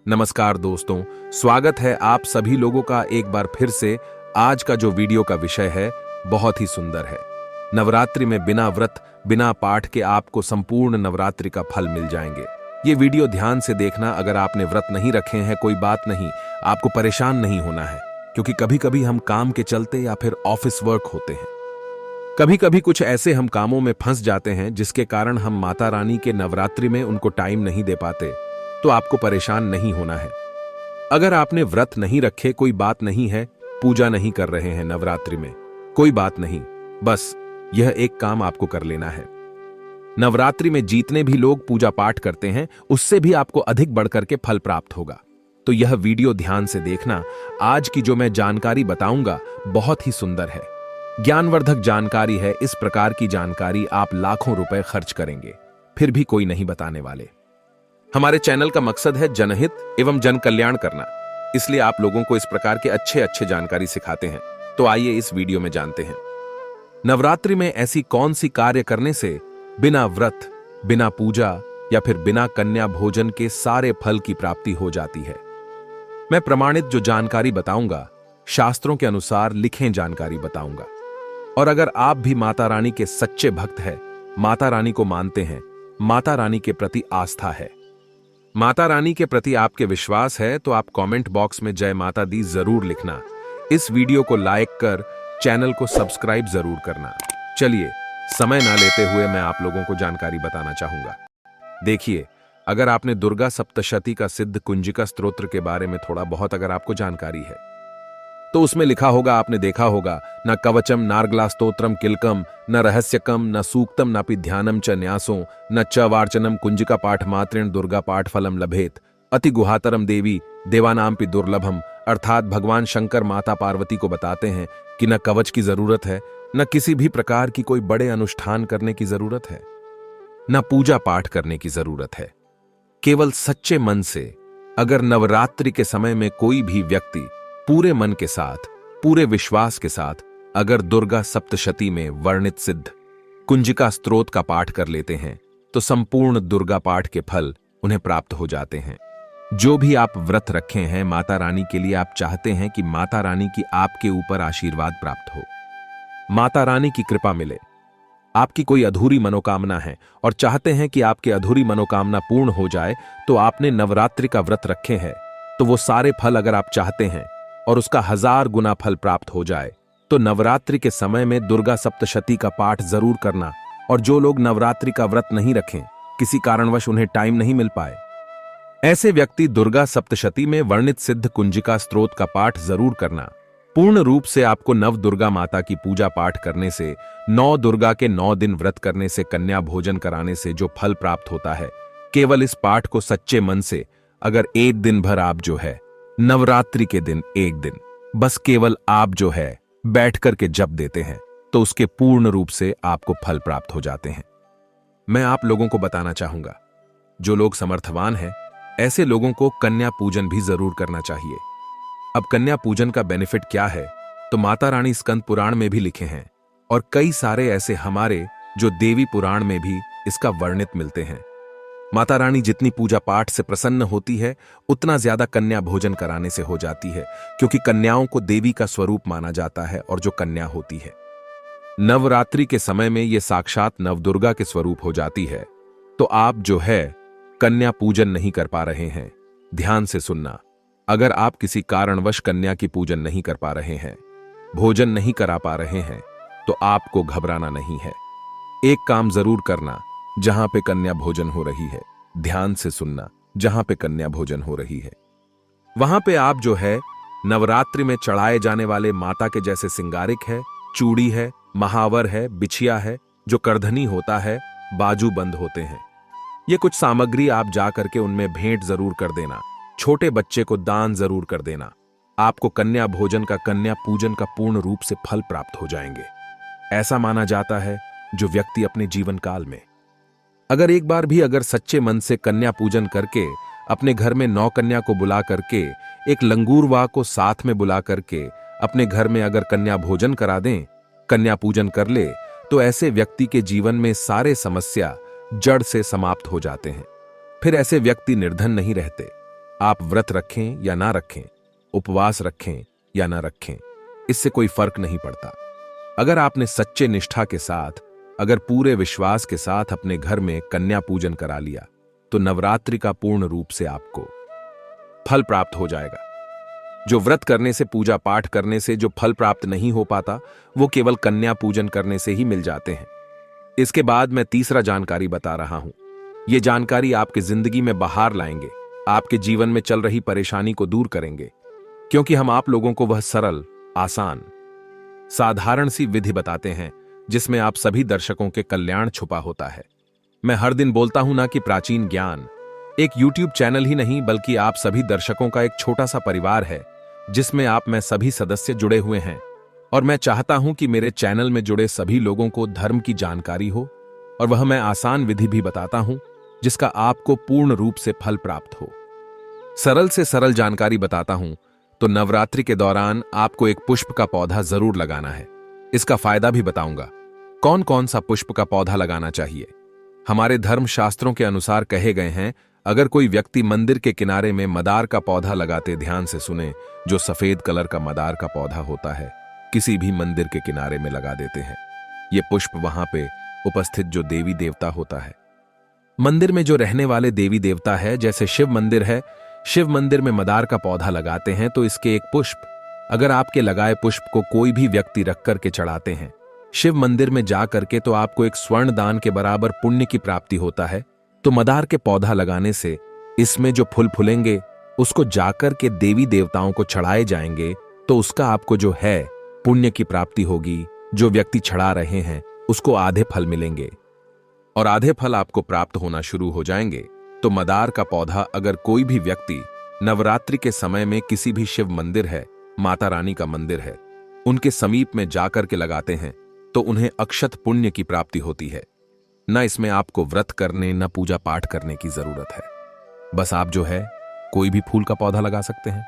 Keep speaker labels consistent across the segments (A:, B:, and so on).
A: नमस्कार दोस्तों, स्वागत है आप सभी लोगों का एक बार फिर से। आज का जो वीडियो का विषय है बहुत ही सुंदर है। नवरात्रि में बिना व्रत बिना पाठ के आपको संपूर्ण नवरात्रि का फल मिल जाएंगे। ये वीडियो ध्यान से देखना। अगर आपने व्रत नहीं रखे हैं कोई बात नहीं, आपको परेशान नहीं होना है, क्योंकि कभी कभी हम काम के चलते या फिर ऑफिस वर्क होते हैं, कभी कभी कुछ ऐसे हम कामों में फंस जाते हैं जिसके कारण हम माता रानी के नवरात्रि में उनको टाइम नहीं दे पाते। तो आपको परेशान नहीं होना है। अगर आपने व्रत नहीं रखे कोई बात नहीं है, पूजा नहीं कर रहे हैं नवरात्रि में कोई बात नहीं, बस यह एक काम आपको कर लेना है। नवरात्रि में जितने भी लोग पूजा पाठ करते हैं उससे भी आपको अधिक बढ़कर के फल प्राप्त होगा। तो यह वीडियो ध्यान से देखना। आज की जो मैं जानकारी बताऊंगा बहुत ही सुंदर है, ज्ञानवर्धक जानकारी है। इस प्रकार की जानकारी आप लाखों रुपए खर्च करेंगे फिर भी कोई नहीं बताने वाले। हमारे चैनल का मकसद है जनहित एवं जन कल्याण करना, इसलिए आप लोगों को इस प्रकार के अच्छे जानकारी सिखाते हैं। तो आइए इस वीडियो में जानते हैं नवरात्रि में ऐसी कौन सी कार्य करने से बिना व्रत बिना पूजा या फिर बिना कन्या भोजन के सारे फल की प्राप्ति हो जाती है। मैं प्रमाणित जो जानकारी बताऊंगा, शास्त्रों के अनुसार लिखें जानकारी बताऊंगा। और अगर आप भी माता रानी के सच्चे भक्त हैं, माता रानी को मानते हैं, माता रानी के प्रति आस्था है, माता रानी के प्रति आपके विश्वास है, तो आप कमेंट बॉक्स में जय माता दी जरूर लिखना। इस वीडियो को लाइक कर चैनल को सब्सक्राइब जरूर करना। चलिए समय ना लेते हुए मैं आप लोगों को जानकारी बताना चाहूंगा। देखिए, अगर आपने दुर्गा सप्तशती का सिद्ध कुंजिका स्तोत्र के बारे में थोड़ा बहुत अगर आपको जानकारी है तो उसमें लिखा होगा, आपने देखा होगा, न कवचम नार्गला स्तोत्रम किलकम न रहस्यकम न सूक्तम नापि ध्यानम च न्यासो न च वार्चनम कुंजिका पाठ मात्रेण दुर्गा पाठ फलम लभेत अति गुहातरम देवी देवानाम पि दुर्लभम। अर्थात भगवान शंकर माता पार्वती को बताते हैं कि न कवच की जरूरत है, न किसी भी प्रकार की कोई बड़े अनुष्ठान करने की जरूरत है, न पूजा पाठ करने की जरूरत है। केवल सच्चे मन से अगर नवरात्रि के समय में कोई भी व्यक्ति पूरे मन के साथ पूरे विश्वास के साथ अगर दुर्गा सप्तशती में वर्णित सिद्ध कुंजिका स्तोत्र का पाठ कर लेते हैं तो संपूर्ण दुर्गा पाठ के फल उन्हें प्राप्त हो जाते हैं। जो भी आप व्रत रखे हैं माता रानी के लिए, आप चाहते हैं कि माता रानी की आपके ऊपर आशीर्वाद प्राप्त हो, माता रानी की कृपा मिले, आपकी कोई अधूरी मनोकामना है और चाहते हैं कि आपकी अधूरी मनोकामना पूर्ण हो जाए, तो आपने नवरात्रि का व्रत रखे हैं, तो वो सारे फल अगर आप चाहते हैं और उसका 1000 गुना फल प्राप्त हो जाए, तो नवरात्रि के समय में दुर्गा सप्तशती का पाठ जरूर करना। और जो लोग नवरात्रि का व्रत नहीं रखें, किसी कारणवश उन्हें टाइम नहीं मिल पाए, ऐसे व्यक्ति दुर्गा सप्तशती में वर्णित सिद्ध कुंजिका स्तोत्र का पाठ जरूर करना। पूर्ण रूप से आपको नव दुर्गा माता की पूजा पाठ करने से, 9 दुर्गा के 9 दिन व्रत करने से, कन्या भोजन कराने से जो फल प्राप्त होता है, केवल इस पाठ को सच्चे मन से अगर एक दिन भर आप जो है नवरात्रि के दिन एक दिन बस केवल आप जो है बैठ कर के जप देते हैं, तो उसके पूर्ण रूप से आपको फल प्राप्त हो जाते हैं। मैं आप लोगों को बताना चाहूंगा, जो लोग समर्थवान हैं ऐसे लोगों को कन्या पूजन भी जरूर करना चाहिए। अब कन्या पूजन का बेनिफिट क्या है, तो माता रानी स्कंद पुराण में भी लिखे हैं और कई सारे ऐसे हमारे जो देवी पुराण में भी इसका वर्णित मिलते हैं। माता रानी जितनी पूजा पाठ से प्रसन्न होती है उतना ज्यादा कन्या भोजन कराने से हो जाती है, क्योंकि कन्याओं को देवी का स्वरूप माना जाता है और जो कन्या होती है नवरात्रि के समय में ये साक्षात नवदुर्गा के स्वरूप हो जाती है। तो आप जो है कन्या पूजन नहीं कर पा रहे हैं, ध्यान से सुनना। अगर आप किसी कारणवश कन्या की पूजन नहीं कर पा रहे हैं, भोजन नहीं करा पा रहे हैं, तो आपको घबराना नहीं है। एक काम जरूर करना, जहां पे कन्या भोजन हो रही है, ध्यान से सुनना, जहां पे कन्या भोजन हो रही है वहां पे आप जो है नवरात्रि में चढ़ाए जाने वाले माता के जैसे सिंगारिक है, चूड़ी है, महावर है, बिछिया है, जो करधनी होता है, बाजू बंद होते हैं, ये कुछ सामग्री आप जा करके उनमें भेंट जरूर कर देना। छोटे बच्चे को दान जरूर कर देना। आपको कन्या भोजन का कन्या पूजन का पूर्ण रूप से फल प्राप्त हो जाएंगे। ऐसा माना जाता है जो व्यक्ति अपने जीवन काल में अगर एक बार भी अगर सच्चे मन से कन्या पूजन करके अपने घर में 9 कन्या को बुला करके, एक लंगूरवा को साथ में बुला करके अपने घर में अगर कन्या भोजन करा दें, कन्या पूजन कर ले, तो ऐसे व्यक्ति के जीवन में सारे समस्या जड़ से समाप्त हो जाते हैं। फिर ऐसे व्यक्ति निर्धन नहीं रहते, आप व्रत रखें या ना रखें, उपवास रखें या ना रखें, इससे कोई फर्क नहीं पड़ता। अगर आपने सच्चे निष्ठा के साथ, अगर पूरे विश्वास के साथ अपने घर में कन्या पूजन करा लिया, तो नवरात्रि का पूर्ण रूप से आपको फल प्राप्त हो जाएगा। जो व्रत करने से, पूजा पाठ करने से जो फल प्राप्त नहीं हो पाता, वो केवल कन्या पूजन करने से ही मिल जाते हैं। इसके बाद मैं तीसरा जानकारी बता रहा हूं। ये जानकारी आपकी जिंदगी में बहार लाएंगे, आपके जीवन में चल रही परेशानी को दूर करेंगे, क्योंकि हम आप लोगों को वह सरल, आसान, साधारण सी विधि बताते हैं जिसमें आप सभी दर्शकों के कल्याण छुपा होता है। मैं हर दिन बोलता हूं ना कि प्राचीन ज्ञान एक YouTube चैनल ही नहीं, बल्कि आप सभी दर्शकों का एक छोटा सा परिवार है, जिसमें आप मैं सभी सदस्य जुड़े हुए हैं। और मैं चाहता हूं कि मेरे चैनल में जुड़े सभी लोगों को धर्म की जानकारी हो, और वह मैं आसान विधि भी बताता हूं जिसका आपको पूर्ण रूप से फल प्राप्त हो। सरल से सरल जानकारी बताता हूं तो नवरात्रि के दौरान आपको एक पुष्प का पौधा जरूर लगाना है। इसका फायदा भी बताऊंगा। कौन कौन सा पुष्प का पौधा लगाना चाहिए। हमारे धर्म शास्त्रों के अनुसार कहे गए हैं, अगर कोई व्यक्ति मंदिर के किनारे में मदार का पौधा लगाते, ध्यान से सुने, जो सफेद कलर का मदार का पौधा होता है, किसी भी मंदिर के किनारे में लगा देते हैं। ये पुष्प वहां पे उपस्थित जो देवी देवता होता है, मंदिर में जो रहने वाले देवी देवता है, जैसे शिव मंदिर है, शिव मंदिर में मदार का पौधा लगाते हैं, तो इसके एक पुष्प, अगर आपके लगाए पुष्प को कोई भी व्यक्ति रख करके चढ़ाते हैं शिव मंदिर में जा करके, तो आपको एक स्वर्ण दान के बराबर पुण्य की प्राप्ति होता है। तो मदार के पौधा लगाने से इसमें जो फूल फूलेंगे उसको जाकर के देवी देवताओं को चढ़ाए जाएंगे, तो उसका आपको जो है पुण्य की प्राप्ति होगी। जो व्यक्ति चढ़ा रहे हैं उसको आधे फल मिलेंगे, और आधे फल आपको प्राप्त होना शुरू हो जाएंगे। तो मदार का पौधा अगर कोई भी व्यक्ति नवरात्रि के समय में किसी भी शिव मंदिर है, माता रानी का मंदिर है, उनके समीप में जाकर के लगाते हैं, तो उन्हें अक्षत पुण्य की प्राप्ति होती है। न इसमें आपको व्रत करने, न पूजा पाठ करने की जरूरत है। बस आप जो है कोई भी फूल का पौधा लगा सकते हैं।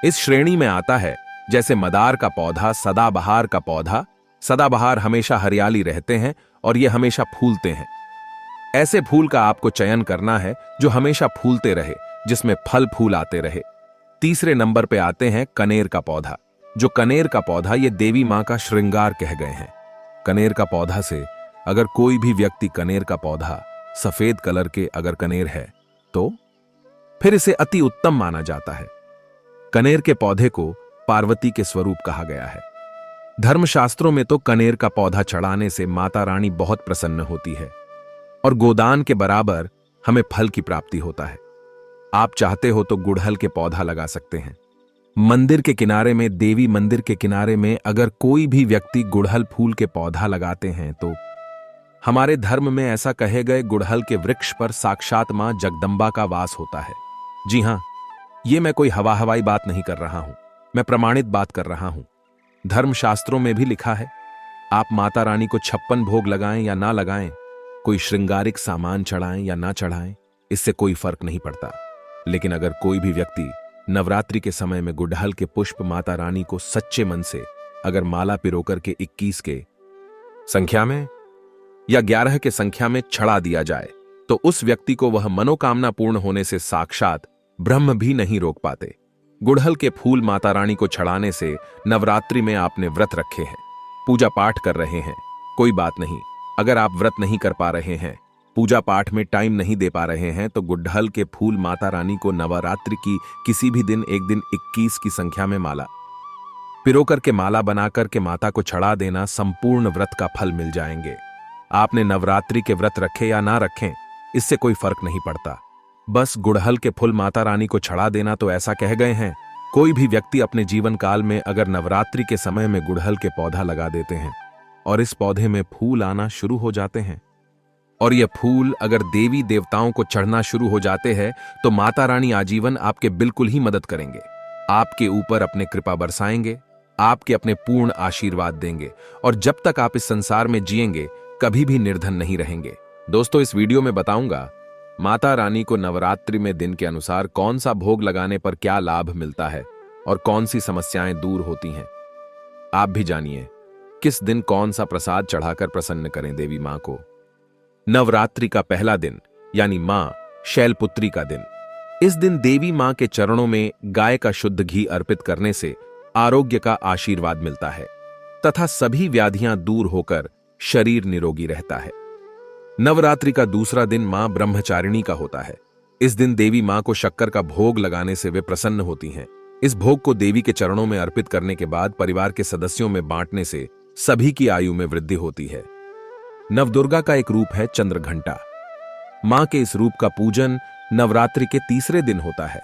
A: इस श्रेणी में आता है जैसे मदार का पौधा, सदाबहार का पौधा। सदाबहार हमेशा हरियाली रहते हैं और ये हमेशा फूलते हैं। ऐसे फूल का आपको चयन करना है जो हमेशा फूलते रहे, जिसमें फल फूल आते रहे। तीसरे नंबर पे आते हैं कनेर का पौधा। जो कनेर का पौधा, ये देवी मां का श्रृंगार कह गए हैं। कनेर का पौधा से अगर कोई भी व्यक्ति कनेर का पौधा, सफेद कलर के अगर कनेर है, तो फिर इसे अति उत्तम माना जाता है। कनेर के पौधे को पार्वती के स्वरूप कहा गया है। धर्मशास्त्रों में तो कनेर का पौधा चढ़ाने से माता रानी बहुत प्रसन्न होती है और गोदान के बराबर हमें फल की प्राप्ति होता है। आप चाहते हो तो गुड़हल के पौधा लगा सकते हैं। मंदिर के किनारे में, देवी मंदिर के किनारे में अगर कोई भी व्यक्ति गुड़हल फूल के पौधा लगाते हैं, तो हमारे धर्म में ऐसा कहे गए, गुड़हल के वृक्ष पर साक्षात मां जगदंबा का वास होता है। जी हां, ये मैं कोई हवाई बात नहीं कर रहा हूं, मैं प्रमाणित बात कर रहा हूं। धर्मशास्त्रों में भी लिखा है, आप माता रानी को 56 भोग लगाएं या ना लगाएं, कोई श्रृंगारिक सामान चढ़ाएं या ना चढ़ाएं, इससे कोई फर्क नहीं पड़ता। लेकिन अगर कोई भी व्यक्ति नवरात्रि के समय में गुड़हल के पुष्प माता रानी को सच्चे मन से अगर माला पिरोकर के 21 के संख्या में या 11 के संख्या में चढ़ा दिया जाए, तो उस व्यक्ति को वह मनोकामना पूर्ण होने से साक्षात ब्रह्म भी नहीं रोक पाते। गुड़हल के फूल माता रानी को चढ़ाने से नवरात्रि में आपने व्रत रखे हैं, पूजा पाठ कर रहे हैं, कोई बात नहीं। अगर आप व्रत नहीं कर पा रहे हैं, पूजा पाठ में टाइम नहीं दे पा रहे हैं, तो गुड़हल के फूल माता रानी को नवरात्रि की किसी भी दिन, एक दिन 21 की संख्या में माला पिरोकर के, माला बनाकर के माता को चढ़ा देना, संपूर्ण व्रत का फल मिल जाएंगे। आपने नवरात्रि के व्रत रखे या ना रखें, इससे कोई फर्क नहीं पड़ता। बस गुड़हल के फूल माता रानी को चढ़ा देना। तो ऐसा कह गए हैं, कोई भी व्यक्ति अपने जीवन काल में अगर नवरात्रि के समय में गुड़हल के पौधा लगा देते हैं और इस पौधे में फूल आना शुरू हो जाते हैं, और ये फूल अगर देवी देवताओं को चढ़ना शुरू हो जाते हैं, तो माता रानी आजीवन आपके बिल्कुल ही मदद करेंगे, आपके ऊपर अपने कृपा बरसाएंगे, आपके अपने पूर्ण आशीर्वाद देंगे, और जब तक आप इस संसार में जिएंगे कभी भी निर्धन नहीं रहेंगे। दोस्तों, इस वीडियो में बताऊंगा माता रानी को नवरात्रि में दिन के अनुसार कौन सा भोग लगाने पर क्या लाभ मिलता है और कौन सी समस्याएं दूर होती हैं। आप भी जानिए किस दिन कौन सा प्रसाद चढ़ाकर प्रसन्न करें देवी मां को। नवरात्रि का पहला दिन यानी मां शैलपुत्री का दिन। इस दिन देवी मां के चरणों में गाय का शुद्ध घी अर्पित करने से आरोग्य का आशीर्वाद मिलता है तथा सभी व्याधियां दूर होकर शरीर निरोगी रहता है। नवरात्रि का दूसरा दिन मां ब्रह्मचारिणी का होता है। इस दिन देवी मां को शक्कर का भोग लगाने से वे प्रसन्न होती हैं। इस भोग को देवी के चरणों में अर्पित करने के बाद परिवार के सदस्यों में बांटने से सभी की आयु में वृद्धि होती है। नवदुर्गा का एक रूप है चंद्रघंटा। मां के इस रूप का पूजन नवरात्रि के तीसरे दिन होता है।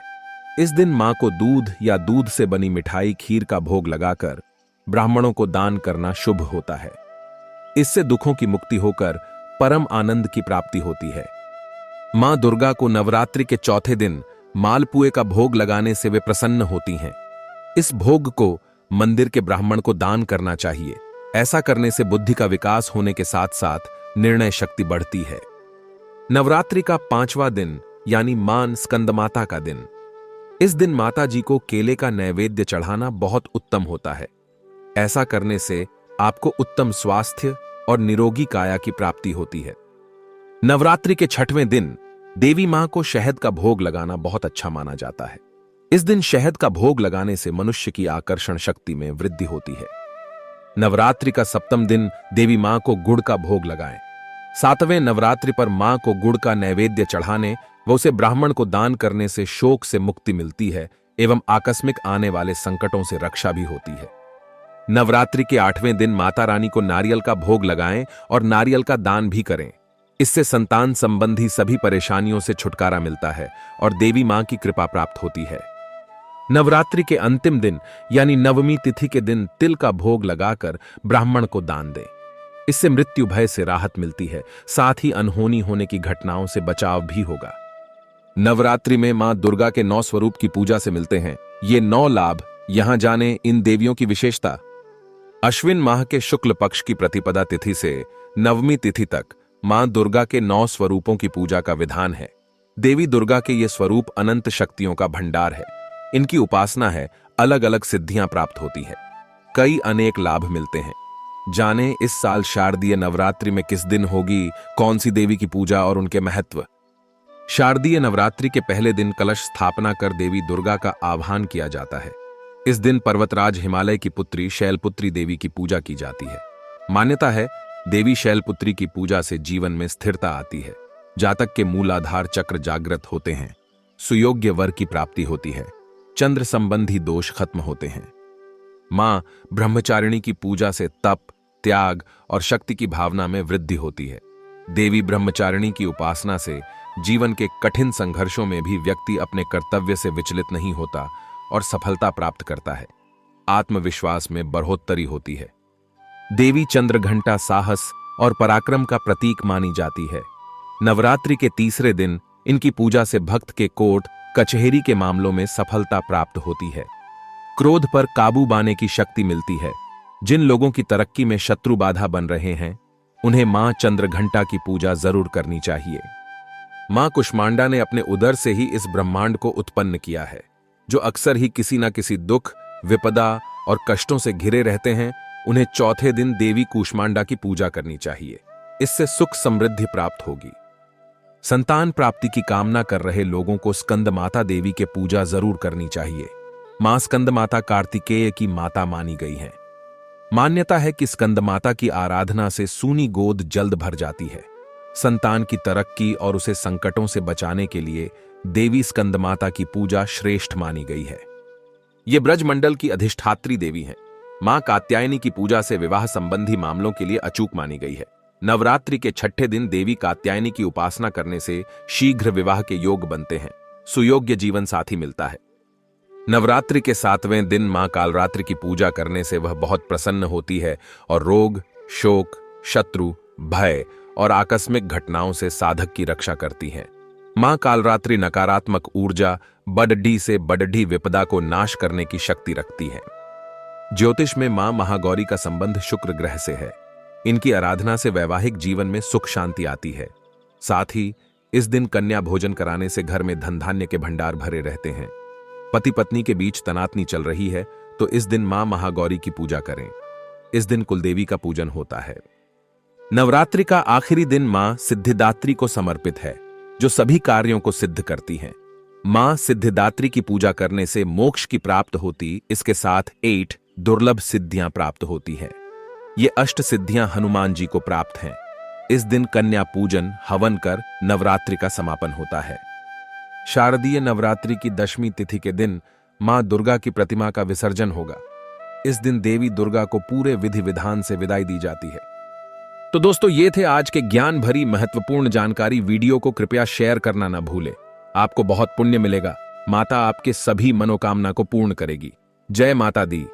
A: इस दिन मां को दूध या दूध से बनी मिठाई खीर का भोग लगाकर ब्राह्मणों को दान करना शुभ होता है। इससे दुखों की मुक्ति होकर परम आनंद की प्राप्ति होती है। मां दुर्गा को नवरात्रि के चौथे दिन मालपुए का भोग लगाने से वे प्रसन्न होती हैं। इस भोग को मंदिर के ब्राह्मण को दान करना चाहिए। ऐसा करने से बुद्धि का विकास होने के साथ साथ निर्णय शक्ति बढ़ती है। नवरात्रि का पांचवा दिन यानी मां स्कंदमाता का दिन। इस दिन माता जी को केले का नैवेद्य चढ़ाना बहुत उत्तम होता है। ऐसा करने से आपको उत्तम स्वास्थ्य और निरोगी काया की प्राप्ति होती है। नवरात्रि के छठवें दिन देवी मां को शहद का भोग लगाना बहुत अच्छा माना जाता है। इस दिन शहद का भोग लगाने से मनुष्य की आकर्षण शक्ति में वृद्धि होती है। नवरात्रि का सप्तम दिन देवी मां को गुड़ का भोग लगाएं। सातवें नवरात्रि पर मां को गुड़ का नैवेद्य चढ़ाने व उसे ब्राह्मण को दान करने से शोक से मुक्ति मिलती है एवं आकस्मिक आने वाले संकटों से रक्षा भी होती है। नवरात्रि के आठवें दिन माता रानी को नारियल का भोग लगाएं और नारियल का दान भी करें। इससे संतान संबंधी सभी परेशानियों से छुटकारा मिलता है और देवी मां की कृपा प्राप्त होती है। नवरात्रि के अंतिम दिन यानी नवमी तिथि के दिन तिल का भोग लगाकर ब्राह्मण को दान दें। इससे मृत्यु भय से राहत मिलती है, साथ ही अनहोनी होने की घटनाओं से बचाव भी होगा। नवरात्रि में मां दुर्गा के 9 स्वरूप की पूजा से मिलते हैं ये 9 लाभ। यहां जाने इन देवियों की विशेषता। अश्विन माह के शुक्ल पक्ष की प्रतिपदा तिथि से नवमी तिथि तक मां दुर्गा के 9 स्वरूपों की पूजा का विधान है। देवी दुर्गा के ये स्वरूप अनंत शक्तियों का भंडार है। इनकी उपासना है, अलग अलग सिद्धियां प्राप्त होती है, कई अनेक लाभ मिलते हैं। जाने इस साल शारदीय नवरात्रि में किस दिन होगी, कौन सी देवी की पूजा और उनके महत्व। शारदीय नवरात्रि के पहले दिन कलश स्थापना कर देवी दुर्गा का आह्वान किया जाता है। इस दिन पर्वतराज हिमालय की पुत्री शैलपुत्री देवी की पूजा की जाती है। मान्यता है देवी शैलपुत्री की पूजा से जीवन में स्थिरता आती है, जातक के मूलाधार चक्र जागृत होते हैं, सुयोग्य वर की प्राप्ति होती है, चंद्र संबंधी दोष खत्म होते हैं। मां ब्रह्मचारिणी की पूजा से तप, त्याग और शक्ति की भावना में वृद्धि होती है। देवी ब्रह्मचारिणी की उपासना से जीवन के कठिन संघर्षों में भी व्यक्ति अपने कर्तव्य से विचलित नहीं होता और सफलता प्राप्त करता है। आत्मविश्वास में बढ़ोतरी होती है। देवी चंद्रघंटा साहस और पराक्रम का प्रतीक मानी जाती है। नवरात्रि के तीसरे दिन इनकी पूजा से भक्त के कोर्ट कचहरी के मामलों में सफलता प्राप्त होती है। क्रोध पर काबू पाने की शक्ति मिलती है। जिन लोगों की तरक्की में शत्रु बाधा बन रहे हैं उन्हें मां चंद्रघंटा की पूजा जरूर करनी चाहिए। मां कुष्मांडा ने अपने उदर से ही इस ब्रह्मांड को उत्पन्न किया है। जो अक्सर ही किसी न किसी दुख, विपदा और कष्टों से घिरे रहते हैं उन्हें चौथे दिन देवी कुष्मांडा की पूजा करनी चाहिए। इससे सुख समृद्धि प्राप्त होगी। संतान प्राप्ति की कामना कर रहे लोगों को स्कंद माता देवी के पूजा जरूर करनी चाहिए। मां स्कंद माता कार्तिकेय की माता मानी गई हैं। मान्यता है कि स्कंद माता की आराधना से सूनी गोद जल्द भर जाती है। संतान की तरक्की और उसे संकटों से बचाने के लिए देवी स्कंद माता की पूजा श्रेष्ठ मानी गई है। ये ब्रजमंडल की अधिष्ठात्री देवी हैं। मां कात्यायनी की पूजा से विवाह संबंधी मामलों के लिए अचूक मानी गई है। नवरात्रि के छठे दिन देवी कात्यायनी की उपासना करने से शीघ्र विवाह के योग बनते हैं, सुयोग्य जीवन साथी मिलता है। नवरात्रि के 7वें दिन मां कालरात्रि की पूजा करने से वह बहुत प्रसन्न होती है और रोग, शोक, शत्रु, भय और आकस्मिक घटनाओं से साधक की रक्षा करती है। मां कालरात्रि नकारात्मक ऊर्जा बडडी से बडडी विपदा को नाश करने की शक्ति रखती है। ज्योतिष में मां महागौरी का संबंध शुक्र ग्रह से है। इनकी आराधना से वैवाहिक जीवन में सुख शांति आती है। साथ ही इस दिन कन्या भोजन कराने से घर में धन धान्य के भंडार भरे रहते हैं। पति पत्नी के बीच तनातनी चल रही है तो इस दिन मां महागौरी की पूजा करें। इस दिन कुलदेवी का पूजन होता है। नवरात्रि का आखिरी दिन मां सिद्धिदात्री को समर्पित है, जो सभी कार्यों को सिद्ध करती हैं। मां सिद्धिदात्री की पूजा करने से मोक्ष की प्राप्त होती, इसके साथ 8 दुर्लभ सिद्धियां प्राप्त होती है। ये अष्ट सिद्धियां हनुमान जी को प्राप्त हैं। इस दिन कन्या पूजन हवन कर नवरात्रि का समापन होता है। शारदीय नवरात्रि की दशमी तिथि के दिन मां दुर्गा की प्रतिमा का विसर्जन होगा। इस दिन देवी दुर्गा को पूरे विधि विधान से विदाई दी जाती है। तो दोस्तों, ये थे आज के ज्ञान भरी महत्वपूर्ण जानकारी। वीडियो को कृपया शेयर करना ना भूलें। आपको बहुत पुण्य मिलेगा। माता आपके सभी मनोकामना को पूर्ण करेगी। जय माता दी।